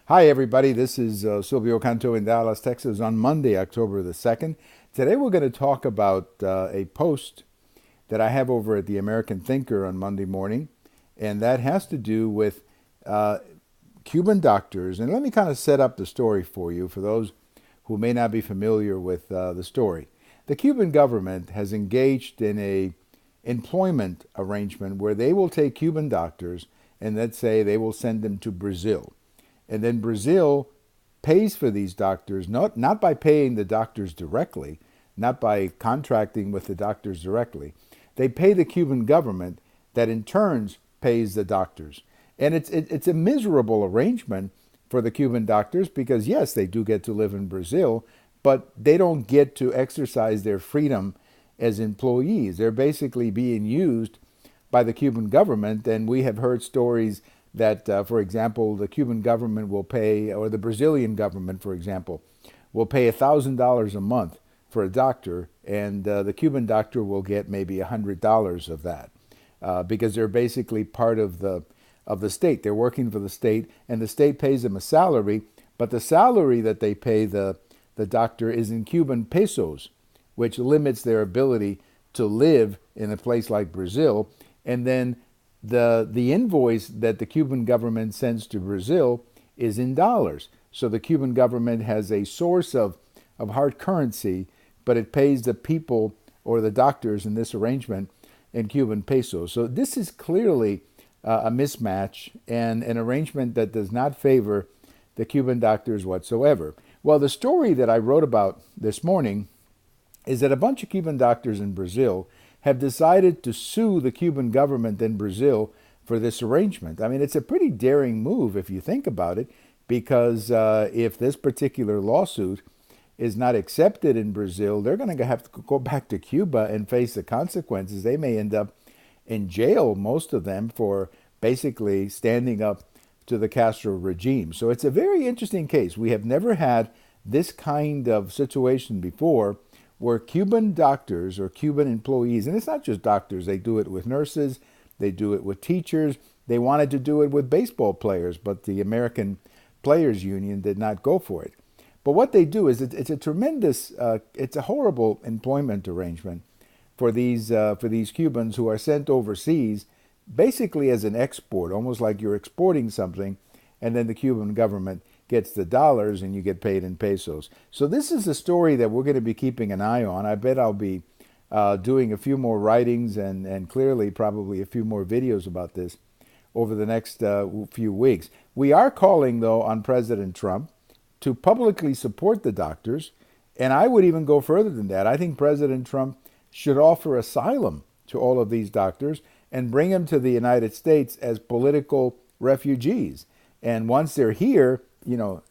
Hi, everybody. This is Silvio Canto in Dallas, Texas, on Monday, October the 2nd. Today, we're going to talk about a post that I have over at the American Thinker on Monday morning, and that has to do with uh, Cuban doctors. And let me kind of set up the story for you, for those who may not be familiar with the story. The Cuban government has engaged in a employment arrangement where they will take Cuban doctors and let's say they will send them to Brazil. And then Brazil pays for these doctors, not by paying the doctors directly, not by contracting with the doctors directly. They pay the Cuban government that in turns pays the doctors. And it's a miserable arrangement for the Cuban doctors because, yes, they do get to live in Brazil, but they don't get to exercise their freedom as employees. They're basically being used by the Cuban government, and we have heard stories that, for example, the Cuban government will pay, or the Brazilian government, for example, will pay $1,000 a month for a doctor, and the Cuban doctor will get maybe $100 of that because they're basically part of the state. They're working for the state, and the state pays them a salary, but the salary that they pay the doctor is in Cuban pesos, which limits their ability to live in a place like Brazil. And then the invoice that the Cuban government sends to Brazil is in dollars. So the Cuban government has a source of hard currency, but it pays the people or the doctors in this arrangement in Cuban pesos. So this is clearly a mismatch and an arrangement that does not favor the Cuban doctors whatsoever. Well, the story that I wrote about this morning is that a bunch of Cuban doctors in Brazil have decided to sue the Cuban government in Brazil for this arrangement. I mean, it's a pretty daring move if you think about it, because if this particular lawsuit is not accepted in Brazil, they're going to have to go back to Cuba and face the consequences. They may end up in jail, most of them, for basically standing up to the Castro regime. So it's a very interesting case. We have never had this kind of situation before where Cuban doctors or Cuban employees, and it's not just doctors, they do it with nurses, they do it with teachers, they wanted to do it with baseball players, but the American Players Union did not go for it. But what they do is it's a tremendous, it's a horrible employment arrangement for these Cubans who are sent overseas basically as an export, almost like you're exporting something, and then the Cuban government gets the dollars and you get paid in pesos. So this is a story that we're going to be keeping an eye on. I bet I'll be doing a few more writings and clearly probably a few more videos about this over the next few weeks. We are calling, though, on President Trump to publicly support the doctors, and I would even go further than that. I think President Trump should offer asylum to all of these doctors and bring them to the United States as political refugees. And once they're here,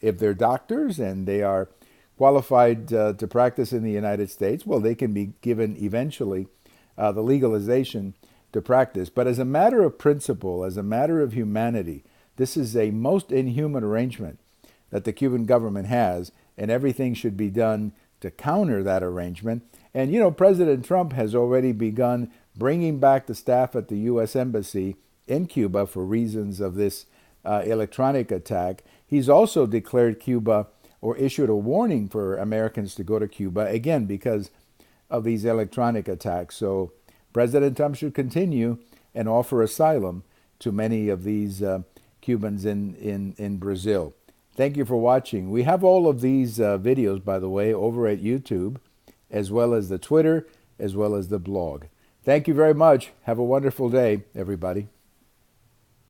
if they're doctors and they are qualified to practice in the United States, well, they can be given eventually the legalization to practice. But as a matter of principle, as a matter of humanity, this is a most inhuman arrangement that the Cuban government has, and everything should be done to counter that arrangement. And, President Trump has already begun bringing back the staff at the U.S. Embassy in Cuba for reasons of this electronic attack. He's also declared Cuba or issued a warning for Americans to go to Cuba, again, because of these electronic attacks. So President Trump should continue and offer asylum to many of these Cubans in Brazil. Thank you for watching. We have all of these videos, by the way, over at YouTube, as well as the Twitter, as well as the blog. Thank you very much. Have a wonderful day, everybody.